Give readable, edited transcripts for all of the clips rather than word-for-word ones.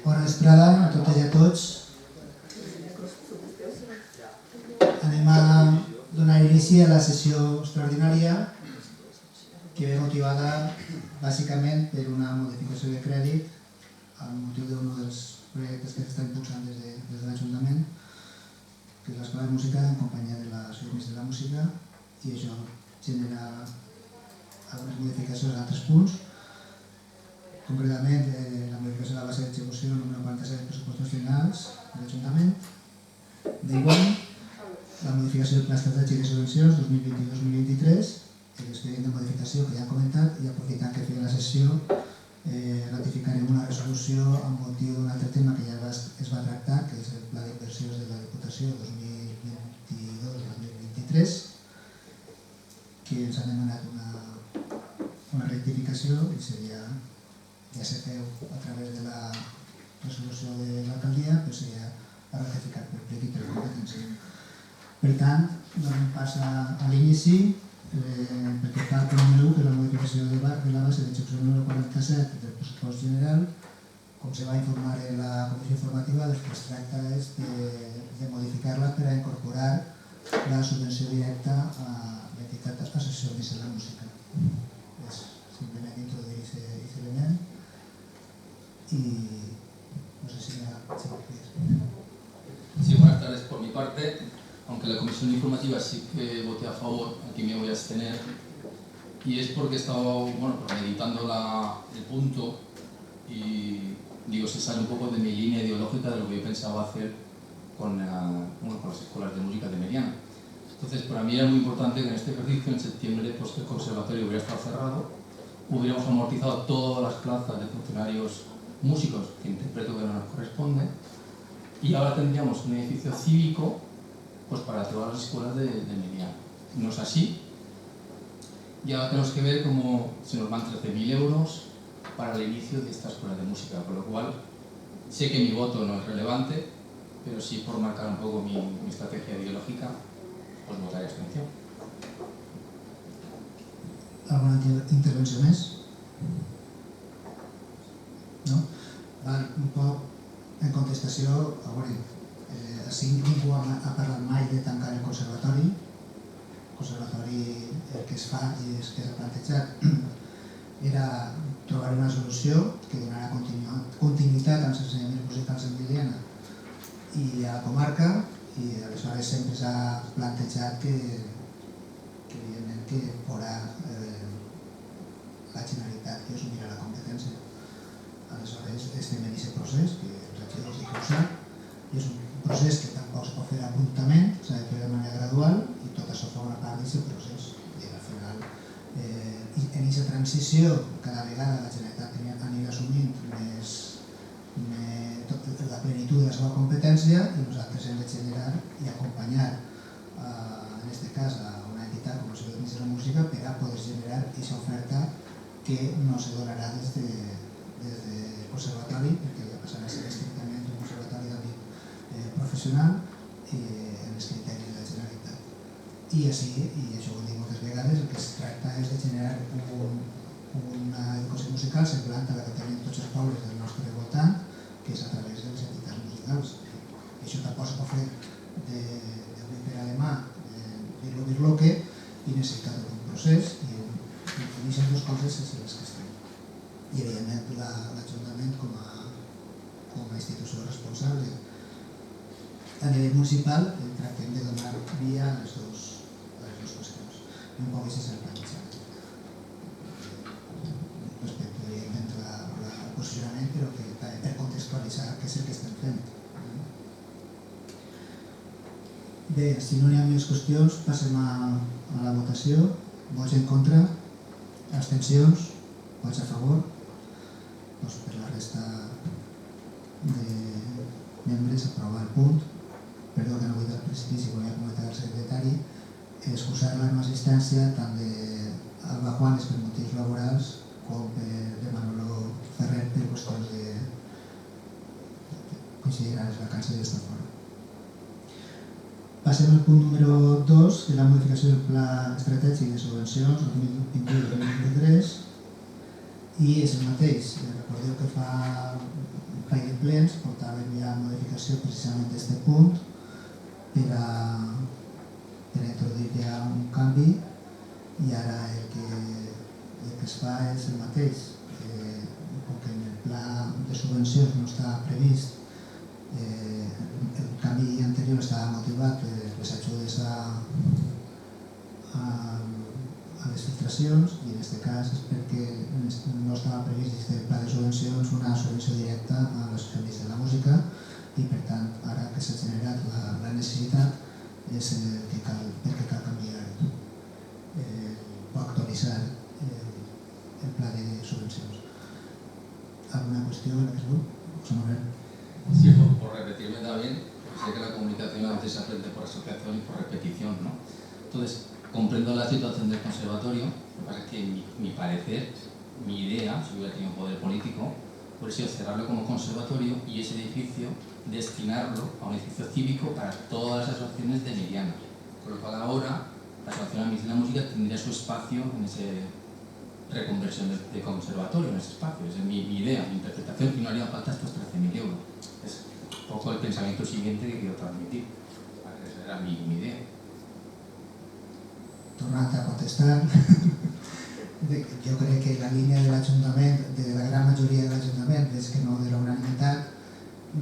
Bona vesprada a totes i a tots. Anem a donar inici a la sessió extraordinària que ve motivada bàsicament per una modificació de crèdit al motiu d'un dels projectes que s'està impulsant des de l'Ajuntament, que és l'Escola de Música en companyia de l'Associació de la Música, i això genera algunes modificacions en altres punts. Concretament, la modificació de la base d'execució número 47 de pressupostos finals de l'Ajuntament d'enguany, la modificació del pla estratègic de subvencions 2022-2023, l'expedient de modificació que ja hem comentat, i aprofitant que feia la sessió, ratificarem una resolució amb motiu d'un altre tema que ja es va tractar, que és el pla d'inversions de la Diputació 2022-2023, que ens ha demanat una rectificació i seria, ja se feu a través de la resolució de l'alcaldia, però seria a ratificar per plec i per competència. Per tant, donem pas a l'inici, perquè fa el punt número 1, que és la modificació de la base d'execució número 47 del pressupost general. Com se va informar en la comissió informativa, del que es tracta és de modificar-la per a incorporar la subvenció directa a l'entitat Associació de la Música. És simplement introduir aquest element i no sé si hi ha... Sí, buenas tardes por mi parte. Aunque la comisión informativa sí que voté a favor, aquí me voy a abstener, y es porque he estado meditando el punto y digo, se sale un poco de mi línea ideológica de lo que yo pensaba hacer con las escuelas de música de Meriana. Entonces, para mí era muy importante que en este ejercicio, en septiembre, pues el conservatorio hubiera estado cerrado, hubiéramos amortizado todas las plazas de funcionarios músicos, que interpreto que no nos corresponde, y ahora tendríamos un edificio cívico pues para todas las escuelas de Meriana. No es así, y ahora tenemos que ver cómo se nos van 13.000 euros para el inicio de esta escuela de música, con lo cual sé que mi voto no es relevante, pero sí por marcar un poco mi estrategia ideológica, pues votaré abstención. Alguna intervenció més? No? Un poc en contestació, a veure, així ningú ha parlat mai de tancar el conservatori. El conservatori, el que es fa i el que s'ha plantejat era trobar una solució que donarà continuïtat als ensenyaments musicals en Meriana i a la comarca, i aleshores sempre s'ha plantejat que evidentment que fora la Generalitat que assumirà la competència. Aleshores estem en aquest procés, que els regidors ho sap, i és un procés que tampoc es pot fer abruptament, s'ha de fer de manera gradual, i tot això forma part d'aquest procés. I al final, en aquesta transició, cada vegada la Generalitat anirà assumint la plenitud de la seva competència i nosaltres hem de generar i acompanyar, en aquest cas, a una entitat com l'Associació de la Música per a poder generar aquesta oferta que no se donarà des del conservatori, perquè ja passarà a ser estrictament un conservatori d'àmbit professional en els criteris de la Generalitat. I així, i això ho dic moltes vegades, el que es tracta és de generar una educació musical semblant a la que tenim tots els pobles del nostre voltant, que és a través de les entitats musicals. I això tampoc es pot fer d'avui per a demà, dir-lo que i necessita tot un procés, i aquestes dues coses és les que estem. I evidentment l'Ajuntament com a institució responsable a nivell municipal tractem de donar via a les dues qüestions. I un poc això és el plantejament. Respecte evidentment al posicionament, però que per contextualitzar què és el que estem fent. Bé, si no n'hi ha més qüestions, passem a la votació. Vots en contra, abstencions, vots a favor. Per la resta de membres aprovar el punt. Perdó que no vull del principi, si volia comentar al secretari, excusar la no assistència tant d'Alba Juanes per motius laborals com de Manolo Ferrer per qüestions de coincidir a les vacances d'estar fora. Passem al punt número 2, que és la modificació del Pla Estratègic de Subvencions 2021-2023, i és el mateix. Recordeu que fa un parell de plens portàvem ja modificació precisament d'aquest punt per a introduir ja un canvi, i ara el que es fa és el mateix. Com que en el pla de subvencions no està previst, el canvi anterior estava motivat per les ajudes a les filtracions, i en aquest cas és perquè no estava previst dins del pla de subvencions una subvenció directa a l'associacions de la música, i per tant ara que s'ha generat la necessitat és perquè cal canviar o actualitzar el pla de subvencions. ¿Alguna cuestión en aquest grup? José Manuel. Sí, por repetirme también, sé que la comunicación a veces se aprende por asociación y por repetición, ¿no? Entonces, comprendo la situación del conservatorio, lo que pasa es que mi parecer, mi idea, si hubiera tenido poder político, hubiera sido cerrarlo como conservatorio y ese edificio destinarlo a un edificio cívico para todas las asociaciones de Emiliana. Con lo cual ahora la Asociación Amigos de la Música tendría su espacio en esa reconversión de conservatorio, en ese espacio. Esa es mi idea, mi interpretación, y no haría falta estos 13.000 euros. Es un poco el pensamiento siguiente que quiero transmitir. Esa era mi idea. Tornant a contestar, jo crec que la línia de l'Ajuntament, de la gran majoria de l'Ajuntament, és que no de la unanimitat,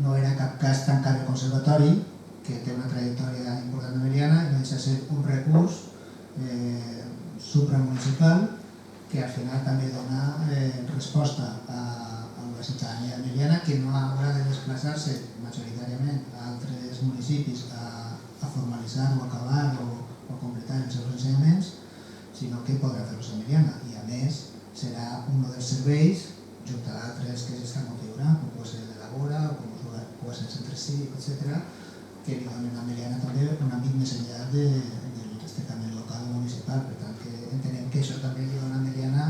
no era cap cas tancar el conservatori, que té una trajectòria important de Meliana, i no deixa ser un recurs supramunicipal que al final també dona resposta a la ciutadania de Meliana, que no haurà de desplaçar-se majoritàriament a altres municipis a formalitzar o acabar o completar els seus ensenyaments, sinó que podrà fer-los a Meliana, i a més serà un dels serveis, junt a altres que s'estan configurant, com pot ser el de la vora o com pot ser el centre cívic, etc., que li donen a Meliana també un àmbit més enllà del estrictament local o municipal. Per tant, que entenem que això també li dona a Meliana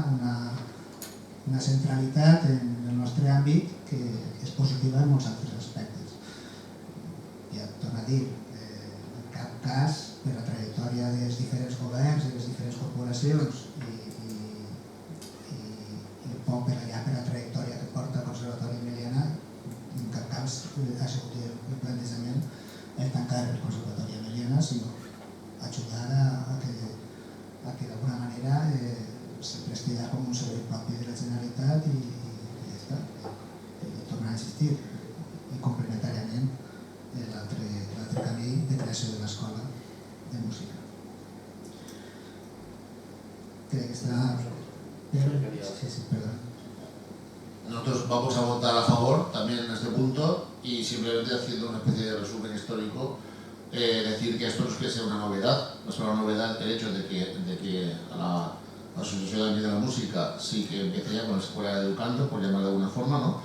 una centralitat en el nostre àmbit que és positiva en molts altres aspectes. Ja torno a dir, en cap cas, per la trajectòria dels diferents governs i les diferents corporacions i poc per allà per la trajectòria que porta el Conservatori Meliana, en cap cas ha sigut el plantejament el tancar el Conservatori de Meliana, sinó ajudar a que d'alguna manera se presti com un servei propi de la Generalitat i ja està, i tornar a existir, i complementàriament l'altre camí de creació de l'escola de música. Creo que está... Sí, perdón. Nosotros vamos a votar a favor también en este punto, y simplemente haciendo una especie de resumen histórico, decir que esto no es que sea una novedad, no es una novedad el hecho de que la Asociación de la Música sí que empieza ya con la Escuela de Educando, por llamarlo de alguna forma, ¿no?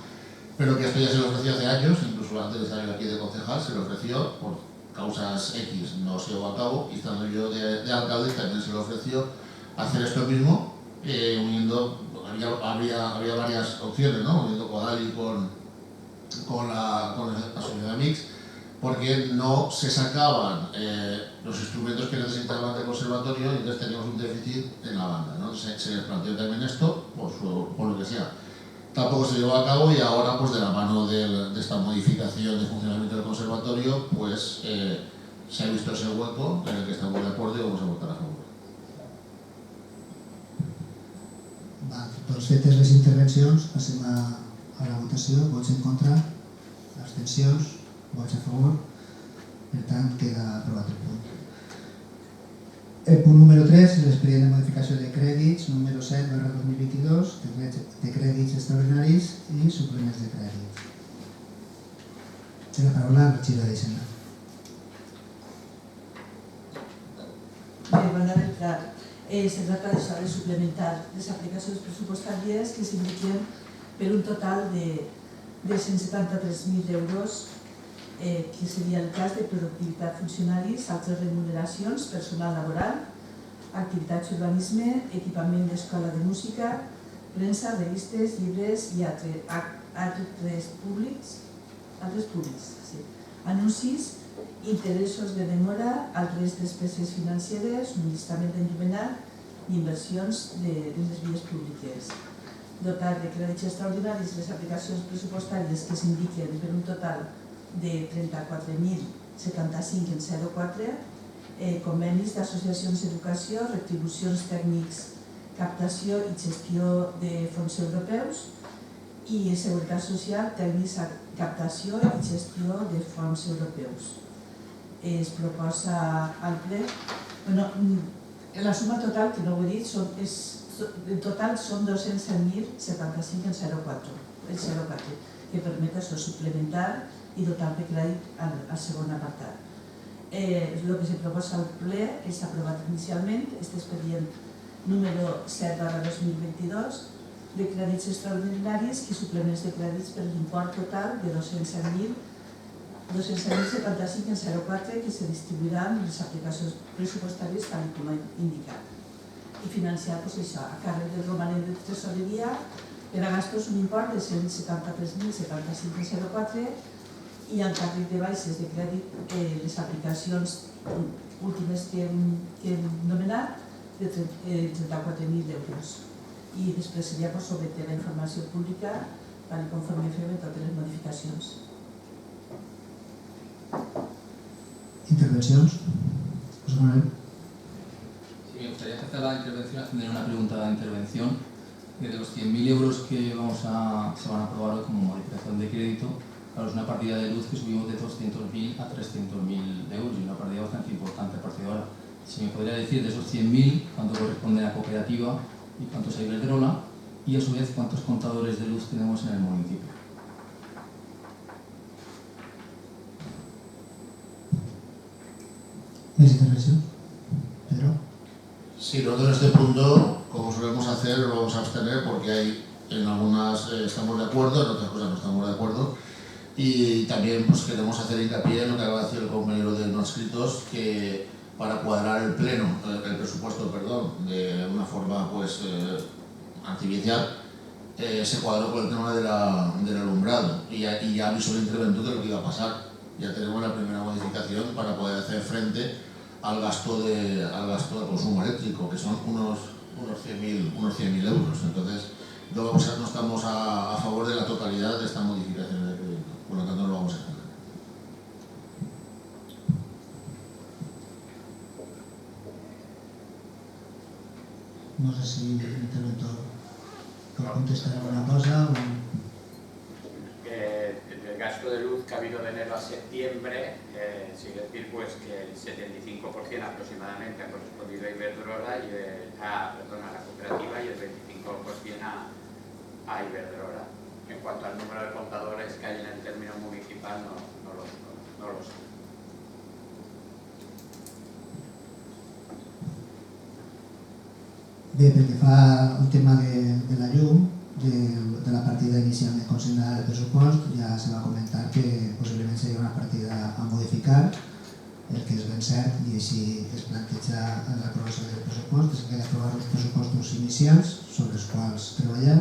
Pero que esto ya se lo ofreció hace años, incluso antes de salir aquí de concejal, se lo ofreció por causas X, no se llevó a cabo, y estando yo de alcalde también se le ofreció hacer esto mismo, uniendo, había varias opciones, ¿no? Uniendo Codali con la Asociación Mix, porque no se sacaban los instrumentos que necesitaban del conservatorio, y entonces teníamos un déficit en la banda, ¿no? Se les planteó también esto, por lo que sea. Tampoco se llevó a cabo, y ahora, pues de la mano de esta modificación de funcionamiento del conservatorio, pues se ha visto ese hueco en el que estamos de acuerdo y vamos a votar a favor. Doncs fetes les intervencions, passem a la votació. Vots en contra, abstencions, vots a favor. Per tant, queda aprovat el punt. El punt número 3 és l'expedient de modificació de crèdits número 7/2022, de crèdits extraordinaris i suplements de crèdit. Té la paraula la regidora d'Hisenda. Bé, bona veritat. Se trata d'això, de suplementar les aplicacions pressupostàries que s'indiquen per un total de 173.000 euros, que seria el cas de productivitat funcionaris, altres remuneracions, personal laboral, activitats d'urbanisme, equipament d'escola de música, premsa, revistes, llibres i altres públics, anuncis, interessos de demora, altres despeses financeres, subministrament enllumenat i inversions de les vies públiques. Dotar de crèdits extraordinaris les aplicacions pressupostàries que s'indiquen per un total de 34.075 en 0,4, convenis d'associacions d'educació, retribucions tècnics, captació i gestió de fons europeus i seguretat social, tècnics, captació i gestió de fons europeus. Es proposa al ple, la suma total, que no ho he dit, en total són 207.075 en 0,4, que permet això suplementar i dotar de crèdit al segon apartat. El que se proposa al ple, que s'ha aprovat inicialment, és l'expedient número 7/2022, de crèdits extraordinaris i suplements de crèdits per l'import total de 207.075 en 0,4 que se distribuiran en les aplicacions pressupostàries tal com he indicat. I financiar això a càrrec del romanent de tresoreria per a gastos un import de 173.075 en 0,4 i en càrrec de baixes de crèdit les aplicacions últimes que hem nomenat de 34.000 euros. I després seria sobre la informació pública tal com fem totes les modificacions. ¿Intervenciones? José Manuel. Sí, me gustaría empezar la intervención haciendo una pregunta de intervención. De los 100.000 euros que se van a aprobar hoy como modificación de crédito, claro, es una partida de luz que subimos de 200.000 a 300.000 euros y una partida bastante importante a partir de ahora. Si me podría decir de esos 100.000 cuánto corresponde a la cooperativa y cuántos a Iberdrola y a su vez cuántos contadores de luz tenemos en el municipio. ¿Más intervención? Pedro. Sí, nosotros en este punto, como solemos hacer, lo vamos a abstener porque hay en algunas estamos de acuerdo, en otras cosas no estamos de acuerdo. Y también pues queremos hacer hincapié en lo que acaba de decir el compañero de no inscritos, que para cuadrar el presupuesto, de una forma pues artificial, se cuadró con el tema del alumbrado y ya avisó el interventor de lo que iba a pasar. Ya tenemos la primera modificación para poder hacer frente al gasto de consumo eléctrico, que son unos 100.000 euros. Entonces, no estamos a favor de la totalidad de esta modificación de crédito, por lo tanto no lo vamos a hacer. No sé si el interventor puede contestar alguna cosa o... El gasto de luz que ha habido de enero a septiembre, sigue decir pues que el 75% aproximadamente ha correspondido a Iberdrola y a la cooperativa y el 25% a Iberdrola. En cuanto al número de contadores que hay en el término municipal, no lo sé. Bé, pel que fa al tema de la llum, de la partida inicialment consignada del pressupost, ja se va comentar que possiblement seria una partida a modificar, el que és ben cert, i així es planteja en l'aprovació del pressupost, és que ha d'aprovar els pressupostos inicials sobre els quals treballar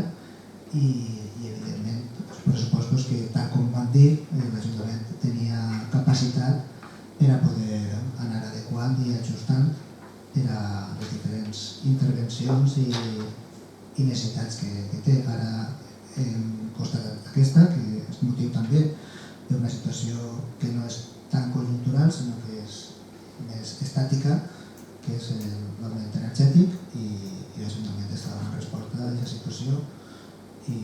i evidentment els pressupostos que, tal com van dir, l'Ajuntament tenia capacitat per a poder anar adequant i ajustant per a les diferents intervencions i necessitats que té. Ara hem constatat aquesta, que és motiu també d'una situació que no és tan conjuntural, sinó que és més estàtica, que és l'augment energètic, i l'Ajuntament està donant resposta a aquesta situació i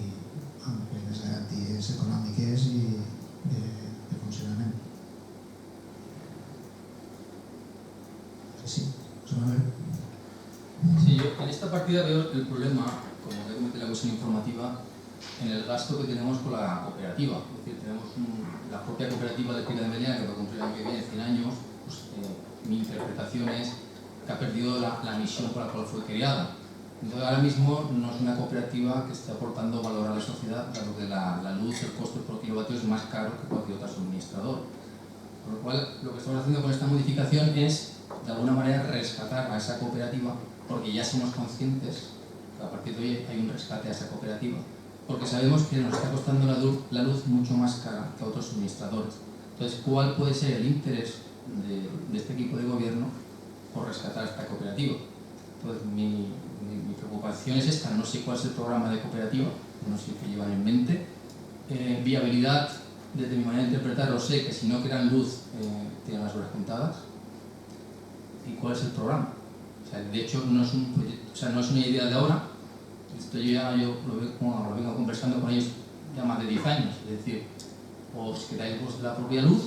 amb plenes garanties econòmiques i de funcionament. Sí, José Manuel. Sí, yo en esta partida veo el problema, como ya comenté en la cuestión informativa, en el gasto que tenemos con la cooperativa. Es decir, tenemos la propia cooperativa de Pica de Meliana, que va a cumplir el año que viene 100 años, pues, mi interpretación es que ha perdido la misión por la cual fue creada. Entonces, ahora mismo no es una cooperativa que esté aportando valor a la sociedad, dado que la luz, el coste por kilovatio es más caro que cualquier otro suministrador. Por lo cual, lo que estamos haciendo con esta modificación es, de alguna manera, rescatar a esa cooperativa, porque ya somos conscientes que a partir de hoy hay un rescate a esa cooperativa, porque sabemos que nos está costando la luz mucho más cara que a otros suministradores. Entonces, ¿cuál puede ser el interés de este equipo de gobierno por rescatar esta cooperativa? Entonces, mi preocupación es esta, no sé cuál es el programa de cooperativa, no sé qué llevan en mente. Viabilidad, desde mi manera de interpretarlo, sé que si no crean luz, tienen las horas contadas. ¿Y cuál es el programa? O sea, de hecho, no es un proyecto, o sea, no es una idea de ahora. Esto yo lo vengo conversando con ellos ya más de 10 años. Es decir, o os quedáis vos de la propia luz,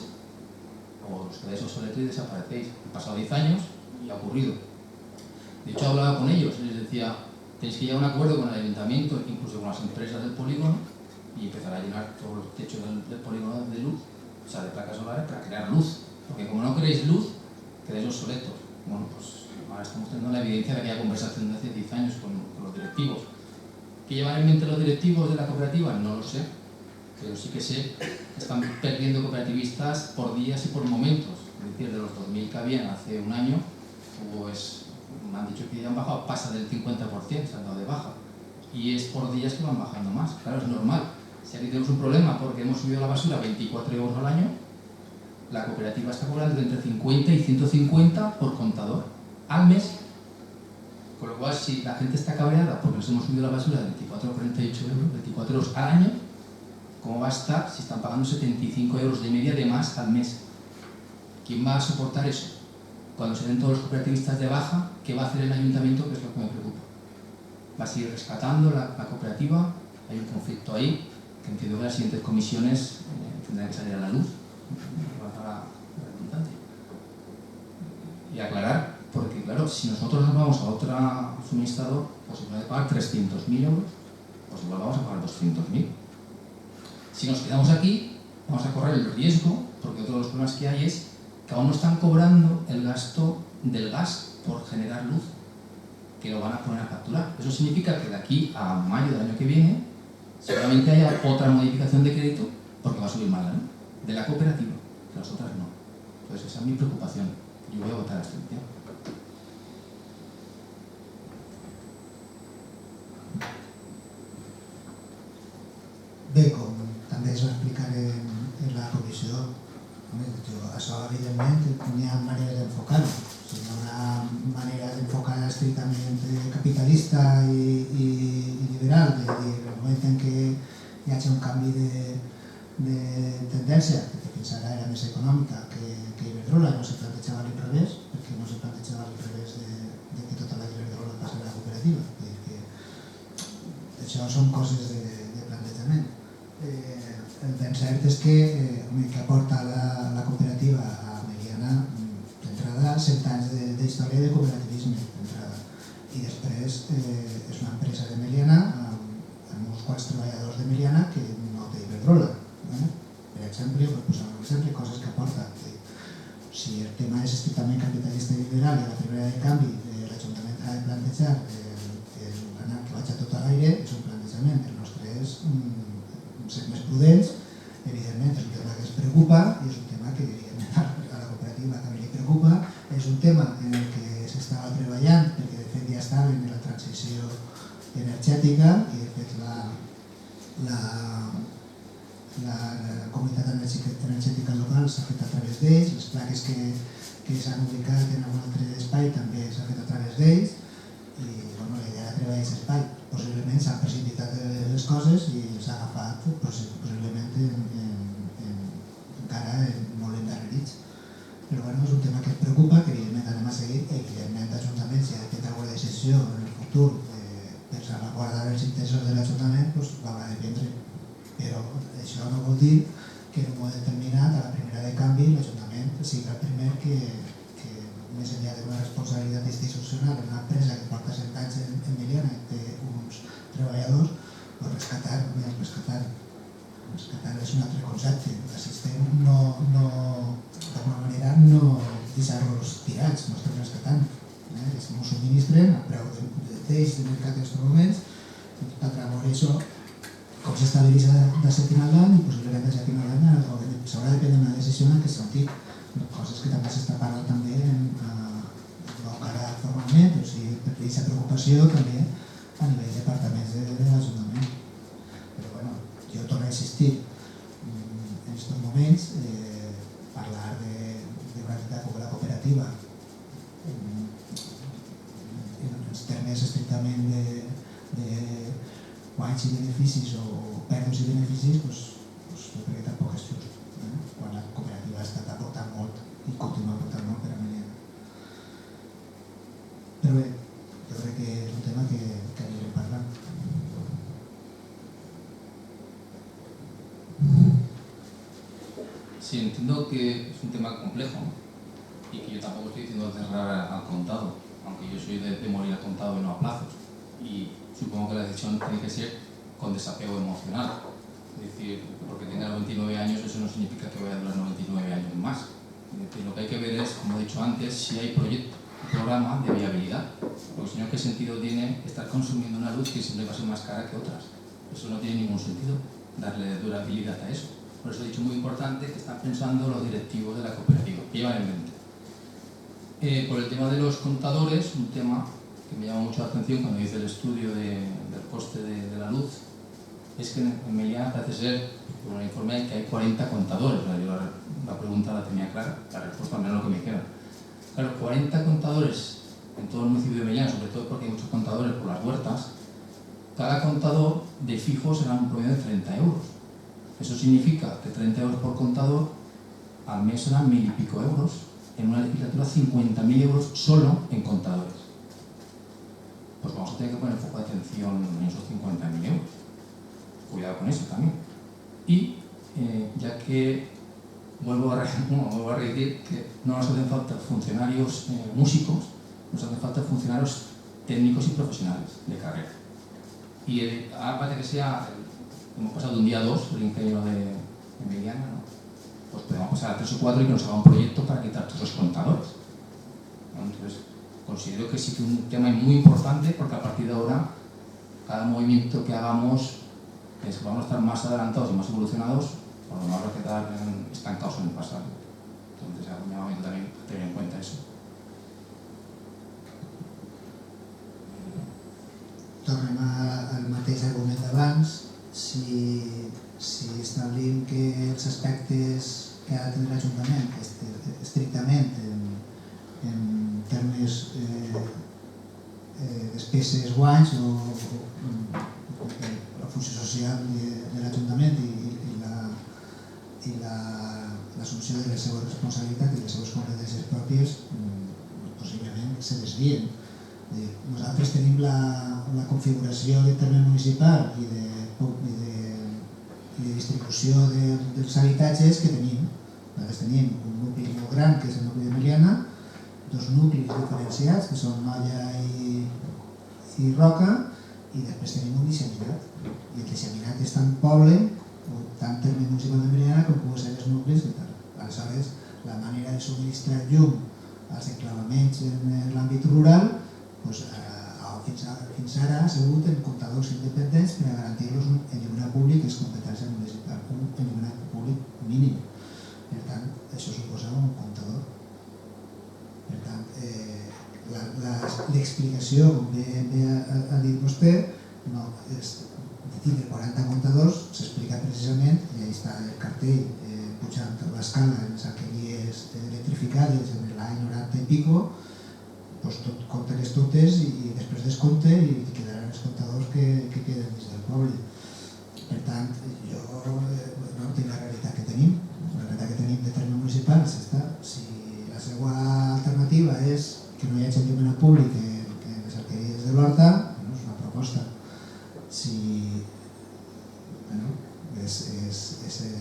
o os quedáis obsoletos y desaparecéis. Han pasado 10 años y ha ocurrido. De hecho, hablaba con ellos, les decía, tenéis que llegar a un acuerdo con el ayuntamiento, incluso con las empresas del polígono, y empezar a llenar todos los techos del polígono de luz, o sea, de placas solares, para crear luz. Porque como no queréis luz, quedáis obsoletos. Bueno, pues ahora estamos teniendo la evidencia de aquella conversación de hace 10 años con los directivos. ¿Qué llevan en mente los directivos de la cooperativa? No lo sé, pero sí que sé que están perdiendo cooperativistas por días y por momentos. Es decir, de los 2.000 que habían hace un año, pues me han dicho que ya han bajado, pasa del 50%, se han dado de baja. Y es por días que van bajando más. Claro, es normal. Si aquí tenemos un problema porque hemos subido la basura 24 euros al año, la cooperativa está cobrando entre 50 y 150 por contador al mes. Con lo cual, si la gente está cabreada porque nos hemos subido la basura de 24 a 48 euros, 24 euros al año, ¿cómo va a estar si están pagando 75 euros de media de más al mes? ¿Quién va a soportar eso? Cuando se den todos los cooperativistas de baja, ¿qué va a hacer el ayuntamiento? Que es lo que me preocupa. ¿Va a seguir rescatando la cooperativa? Hay un conflicto ahí, que entiendo que las siguientes comisiones tendrán que salir a la luz. Y aclarar, porque claro, si nosotros nos vamos a otro suministrador, pues en vez de pagar 300.000 euros, pues igual vamos a pagar 200.000. Si nos quedamos aquí, vamos a correr el riesgo, porque otro de los problemas que hay es que aún no están cobrando el gasto del gas por generar luz, que lo van a poner a facturar. Eso significa que de aquí a mayo del año que viene, seguramente haya otra modificación de crédito, porque va a subir más la luz, de la cooperativa, que las otras no. Entonces esa es mi preocupación. Yo voy a votar a abstención. Bé, com també es va explicar en la comissió, això evidentment hi ha maneres d'enfocar-ho. Si hi ha una manera d'enfocar estrictament capitalista i liberal, de dir, en el moment en què hi hagi un canvi de tendència, que fins ara era més econòmica que Iberdrola, no se plantejava al revés, perquè no se plantejava al revés de que tota la Iberdrola passés a la cooperativa. Això són coses de plantejament. El ben cert és que aporta la cooperativa a Meliana d'entrada 100 anys d'història de cooperativisme d'entrada, i després és una empresa de Meliana amb uns quants treballadors de Meliana que no té Iberdrola, per exemple, per posar un exemple, coses que aporta. Si el tema és estrictament capitalista i liberal i a la primera de canvi l'Ajuntament ha de plantejar anar que vaig a tot a l'aire, és un plantejament. El nostre és ser més prudents, evidentment és un tema que ens preocupa i és un tema que evidentment a la cooperativa també li preocupa, és un tema en el que s'estava treballant perquè de fet ja estaven en la transició energètica i de fet la comunitat energètica local s'ha fet a través d'ells, les plaques que s'han ubicat en algun altre espai també s'ha fet a través d'ells i la idea de treballar aquest espai. Possiblement s'han precipitat les coses i s'ha agafat possiblement encara molt endarrerits. Però és un tema que ens preocupa, que evidentment anem a seguir. Evidentment l'Ajuntament, si ha fet alguna decisió en el futur per salvaguardar els interessos de l'Ajuntament, l'haurà de prendre. Però això no vol dir que en un moment determinat, a la primera de canvi, l'Ajuntament sigui el primer que més enllà d'una responsabilitat institucional en una empresa que porta 100 anys en Meliana i té uns treballadors, rescatar és un altre concepte. L'assistent d'alguna manera no deixar-los tirats, no estem rescatant. Ens subministren a preu d'ells de mercat en aquests moments, caldrà veure això com s'estabilitza de final d'any i possiblement de final d'any s'haurà de prendre una decisió en aquest sentit. Coses que també s'està parlant també no encara formalment, però sí per aquesta preocupació també a nivell de departaments de l'Ajuntament. Però jo torno a insistir, en aquests moments cooperativa. En els termes estrictament de guanys i beneficis o pèrdues i beneficis, jo crec que tampoc és just, quan la cooperativa ha estat aportant molt i continua aportant molt per a Meliana. Però bé, jo crec que és un tema que anirem parlant. Sí, entiendo que es un tema complejo y que yo tampoco estoy diciendo cerrar al contado, aunque yo soy de morir al contado y no a plazos. Y supongo que la decisión tiene que ser con desapego emocional. Es decir, porque tenga 99 años eso no significa que vaya a durar 99 años más. Es decir, lo que hay que ver es, como he dicho antes, si hay programa de viabilidad. Porque si no, ¿qué sentido tiene estar consumiendo una luz que siempre va a ser más cara que otras? Eso no tiene ningún sentido, darle durabilidad a eso. Por eso he dicho muy importante que están pensando los directivos de la cooperativa, que llevan en mente. Por el tema de los contadores, un tema que me llama mucho la atención cuando hice el estudio del coste de la luz, es que en Meliana parece ser, por un informe, que hay 40 contadores. Yo la pregunta la tenía clara, la respuesta al menos lo que me dijeron. Claro, 40 contadores en todo el municipio de Meliana, sobre todo porque hay muchos contadores por las huertas, cada contador de fijo será un promedio de 30 euros. Eso significa que 30 euros por contador al mes serán 1000 y pico euros, en una legislatura 50.000 euros solo en contadores. Pues vamos a tener que poner foco de atención en esos 50.000 euros. Cuidado con eso también. Y ya que vuelvo a repetir que no nos hacen falta funcionarios músicos, nos hacen falta funcionarios técnicos y profesionales de carrera. Y aparte que sea, hemos pasado de un día a dos, el ingeniero de Meliana, ¿no? Pues podemos pasar a 3 o 4 y que nos haga un proyecto para quitar todos los contadores, ¿no? Entonces, considero que sí que es un tema muy importante, porque a partir de ahora, cada movimiento que hagamos, es que vamos a estar más adelantados y más evolucionados, o no vamos a quedar estancados en el pasado. Entonces, hago un llamamiento también a tener en cuenta eso. Tornem al mateix argument d'abans. Si establim que els aspectes que ha de tenir l'Ajuntament, estrictament en termes despeses guanys o la funció social de l'Ajuntament i l'assumpció de les seves responsabilitats i les seves competències pròpies, possiblement se desvien. Nosaltres tenim la configuració de terme municipal i de distribució dels habitatges que tenim. Nosaltres tenim un nucli molt gran, que és el nucli de Meliana, 2 nuclis diferenciats, que són Noia i Roca, i després tenim un disseminat. I el disseminat és tant poble, o tant terme municipal de Meliana, com pugui ser els nuclis i tal. Aleshores, la manera de subministrar llum als enclavaments en l'àmbit rural, fins ara ha sigut en comptadors independents per a garantir-los un enllumenat públic, que és competència municipal, un enllumenat públic mínim. Per tant, això suposa un comptador. Per tant, l'explicació, com bé ha dit vostè, no és de tindre 40 comptadors, s'explica precisament, i allà està el cartell pujant l'escala en les alqueries electrificades en l'any 90 i pico, doncs compte-les totes i després descompte i quedaran els comptadors que queden dins del poble. Per tant, jo no tinc la realitat que tenim. La realitat que tenim de terme municipal és esta. Si la seva alternativa és que no hi hagi enllumenat públic en les alqueries de l'Horta, és una proposta. És el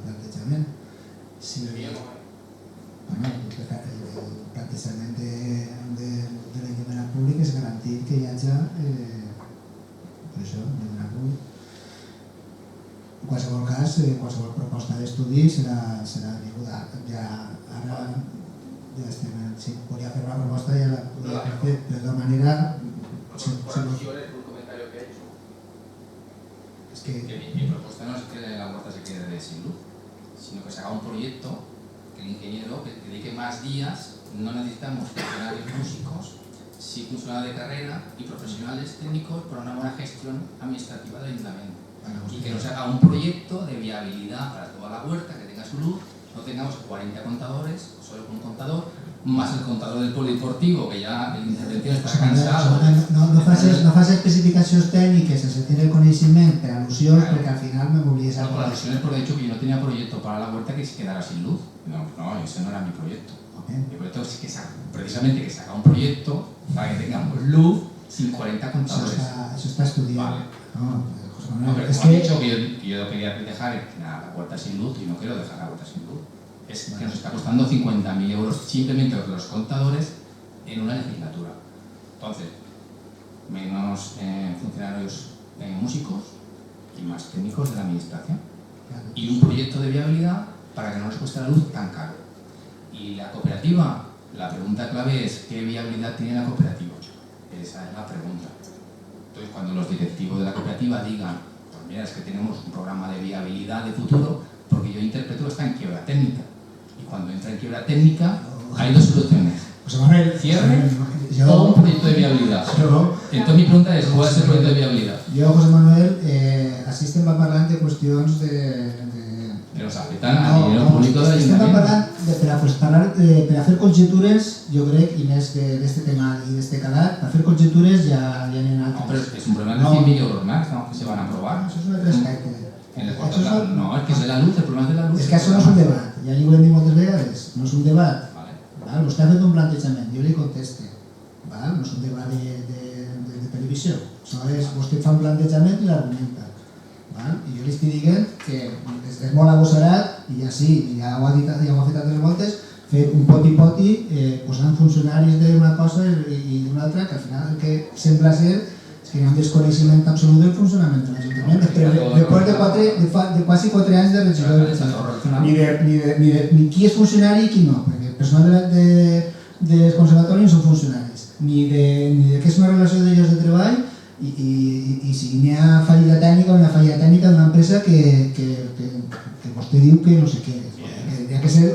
plantejament. El plantejament de l'enllumenat públic és garantir que hi hagi enllumenat públic. En qualsevol cas, qualsevol proposta d'estudi serà vinguda. Ara ja estem, si volia fer una proposta ja la podia fer, però de tota manera... Mi propuesta no es que la huerta se quede sin luz, sino que se haga un proyecto que el ingeniero que dedique más días. No necesitamos funcionarios músicos, sí funcionarios de carrera y profesionales técnicos para una buena gestión administrativa del ayuntamiento. Y que nos haga un proyecto de viabilidad para toda la huerta, que tenga su luz, no tengamos 40 contadores, solo con un contador, más el contador del polideportivo, que ya el intervención está cansado. No fas especificacions tècniques sense tenir coneixement per al·lusions, perquè al final me m'oblides a No, por alusiones porque he dicho que yo no tenía proyecto para la huerta que se quedara sin luz. No, ese no era mi proyecto. Mi proyecto es que precisamente que saca un proyecto para que tengamos luz sin 40 contadores. Eso está estudiado. Vale. José No, Manuel, pero es como he que dicho que yo quería dejar la huerta sin luz y no quiero dejar la huerta sin luz. Es que nos está costando 50.000 euros simplemente los contadores en una legislatura. Entonces, menos funcionarios músicos y más técnicos de la administración. Y un proyecto de viabilidad para que no nos cueste la luz tan caro. Y la cooperativa, la pregunta clave es ¿qué viabilidad tiene la cooperativa? Esa es la pregunta. Entonces, cuando los directivos de la cooperativa digan, pues mira, es que tenemos un programa de viabilidad de futuro, porque yo interpreto que está en quiebra técnica. Y cuando entra en quiebra técnica, hay dos soluciones. José Manuel, Cierre o un proyecto de viabilidad. Entonces mi pregunta es, ¿cuál es el proyecto de viabilidad? Jo, José Manuel, així estem parlant de qüestions Que nos afectan a dinero público del estem ayuntamiento. parlant per a fer conjectures, jo crec, i més d'aquest tema i d'aquest calat, per fer conjectures ja n'hi ha No, pero altres. es un problema de 100.000 euros más que se van a aprobar. Això és un altre aspecte. En el corto plazo. No, es que es de la luz, el problema es de la luz. És que això no és un debat, ja li ho hem dit moltes vegades, no és un debat. Vale. Val? Vostè ha fet un plantejament, jo li conteste. Val? No és un debat de televisió. Això és, vostè fa un plantejament i l'argumenta. Val? I jo li estic dient que és molt agosarat, i ja sí, ja ho ha dit, ja ho ha fet altres voltes, fer un poti-poti posant funcionaris d'una cosa i d'una altra, que al final el que sembla ser és que hi ha un desconeixement absolut del funcionament de l'Ajuntament. Després de quasi 4 anys de regidor, ni qui és funcionari i qui no, perquè el personal dels conservatoris no són funcionaris, ni de què és una relació de llocs de treball, i si n'hi ha fallida tècnica o n'hi ha fallida tècnica d'una empresa que vostè diu que no sé què és. Que ha que ser,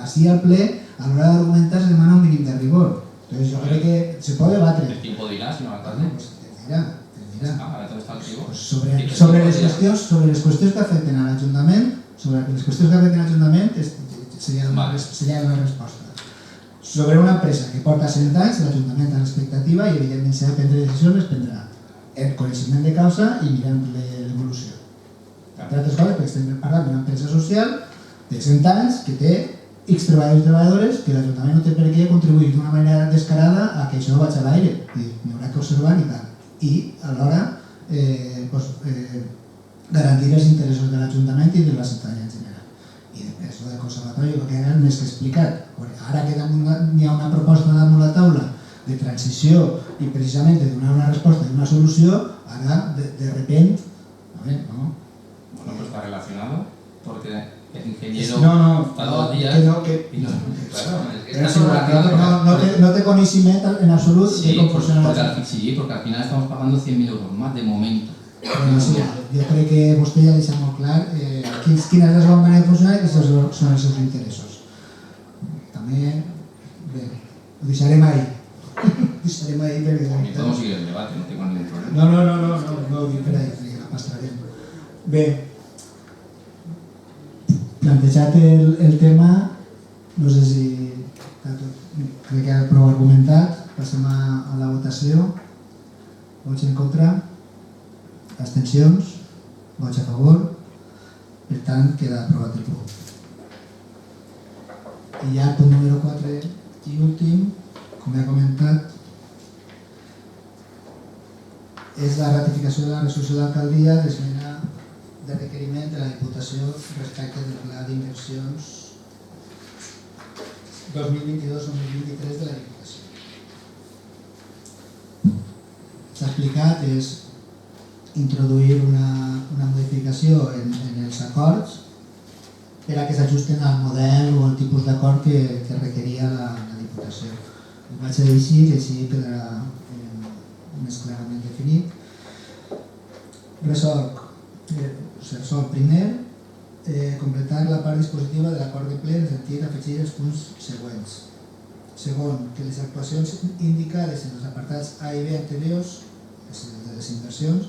així al ple, a l'hora d'argumentar se demana un mínim de rigor. Entonces yo creo que se puede debatre. El tiempo dirá, señor alcalde. Pues te dirá. Ahora todo está activo. Pues sobre les qüestions que afecten a l'Ajuntament, seria una resposta. Sobre una empresa que porta 100 anys, l'Ajuntament té l'expectativa i evidentment si ha de prendre decisions les prendrà en coneixement de causa i mirant l'evolució. Entre altres coses, perquè estem parlant d'una empresa social de 100 anys que té X treballadors i treballadores que l'Ajuntament no té per què contribuir d'una manera descarada a que això vagi a l'aire. N'hi haurà que observar i tal. I alhora garantir els interessos de l'Ajuntament i de la ciutadania en general. I després el conservatori el que era més que explicat. Ara que hi ha una proposta damunt la taula de transició i precisament de donar una resposta i una solució, ara de repente, no? Bueno, pues está relacionado porque el ingeniero está 2 días y no, claro, es que está relacionado no té coneixement en absolut de com funciona la sí, porque al final estamos pagando 100.000 euros más de momento. Jo crec que vostè ja deixa molt clar quina és la seva manera de funcionar i quins són els seus interessos. També, bé, ho deixarem ahí. Podemos seguir el debate, no tengo ningún problema. No ho dic per ahí, la pastarem. Bé, plantejat el tema, no sé si crec que ha prou argumentat, passem a la votació. Vots en contra? Abstencions? Vots a favor? Per tant, queda aprovat el punt. I ja el punt número 4 i últim, com he comentat, és la ratificació de la resolució d'alcaldia d'esmena de requeriment de la Diputació respecte del pla d'inversions 2022-2023 de la Diputació. S'ha explicat, és introduir una modificació en els acords per a que s'ajusten al model o al tipus d'acord que requeria la Diputació. Ho vaig a dir així quedarà més clarament definit. Resol primer, completar la part dispositiva de l'acord de ple en el sentit d'afegir els punts següents. Segon, que les actuacions indicades en els apartats A i B anteriors, de les inversions,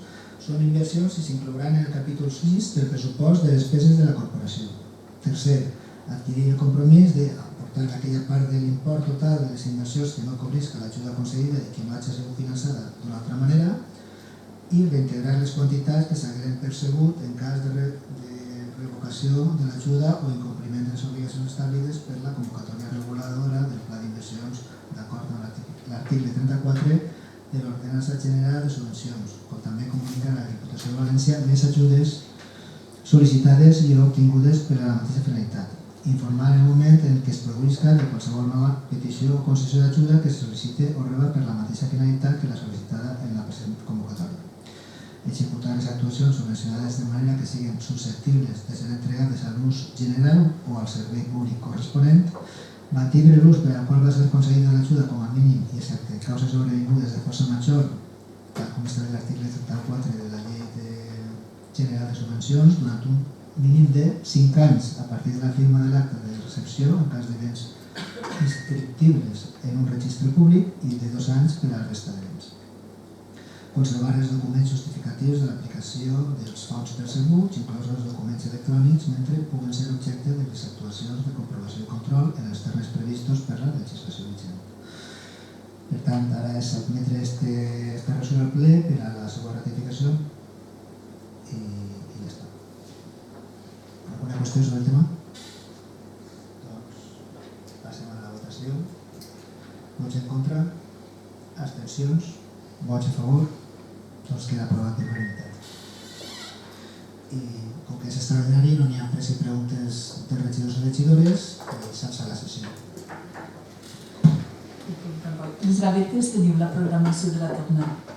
són inversions i s'inclouran en el capítol 6 del pressupost de despeses de la corporació. Tercer, adquirir el compromís d'aportar tant, aquella part de l'import total de les inversions que no cobrisca l'ajuda concedida i que no hagi sigut finançada d'una altra manera, i reintegrar les quantitats que s'hagueren percebut en cas de revocació de l'ajuda o incompliment de les obligacions establides per la convocatòria reguladora del Pla d'Inversions d'acord amb l'article 34 de l'Ordenança General de Subvencions, com també comunicar a la Diputació de València les ajudes sol·licitades i obtingudes per a la mateixa finalitat. Informar en el moment en què es produïsca de qualsevol nova petició o concessió d'ajuda que se sol·licite o reba per la mateixa finalitat que la sol·licitada en la present convocatòria. Executar les actuacions subvencionades de manera que siguin susceptibles de ser entregades a l'ús general o al servei públic corresponent, mantindre l'ús per al qual va ser concedida l'ajuda com a mínim i excepte causes sobrevingudes de força major, tal com estableix l'article 34 de la Llei General de Subvencions, durant un mínim de 5 anys a partir de la firma de l'acte de recepció en cas de béns inscriptibles en un registre públic i de 2 anys per a la resta de béns. Conservar els documents justificatius de l'aplicació dels fons percebuts, inclòs els documents electrònics, mentre puguen ser objecte de les actuacions de comprovació i control en els termes previstos per la legislació vigent. Per tant, ara és admetre esta resolució al ple per a la seva ratificació i ja està. Alguna qüestió sobre el tema? Doncs passem a la votació. Vots en contra? Abstencions? Vots a favor? Doncs queda aprovat per unanimitat. I com que és extraordinari no n'hi ha pres i preguntes de regidors o regidores i s'alça la sessió. Les gavetes teniu la programació de la tornada.